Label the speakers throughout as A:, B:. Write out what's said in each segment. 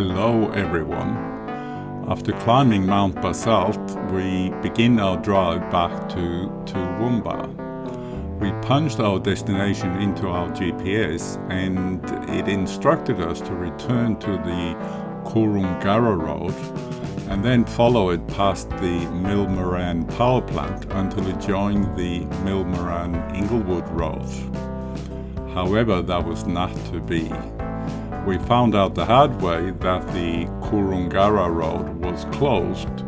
A: Hello everyone. After climbing Mt Basalt, we begin our drive back to Toowoomba. We punched our destination into our GPS and it instructed us to return to the Koorongarra road and then follow it past the Millmerran power plant until it joined the Millmerran Inglewood road. However, that was not to be. We found out the hard way that the Koorongarra road was closed,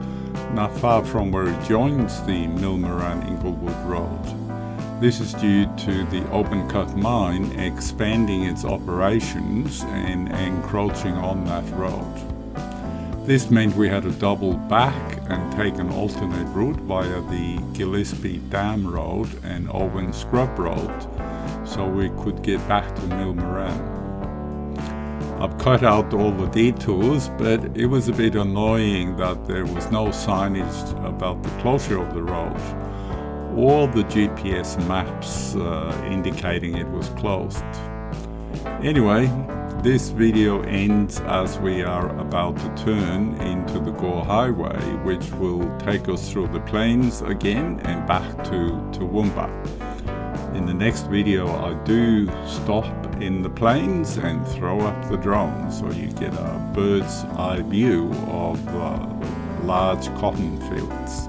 A: not far from where it joins the Millmerran Inglewood road. This is due to the open cut mine expanding its operations and encroaching on that road. This meant we had to double back and take an alternate route via the Gillespies Dam Road and Owens Scrub Road so we could get back to Millmerran. I've cut out all the detours, but it was a bit annoying that there was no signage about the closure of the road, or the GPS maps indicating it was closed. Anyway, this video ends as we are about to turn into the Gore Hwy, which will take us through the plains again and back to Toowoomba. In the next video I do stop in the plains and throw up the drone so you get a bird's eye view of large cotton fields.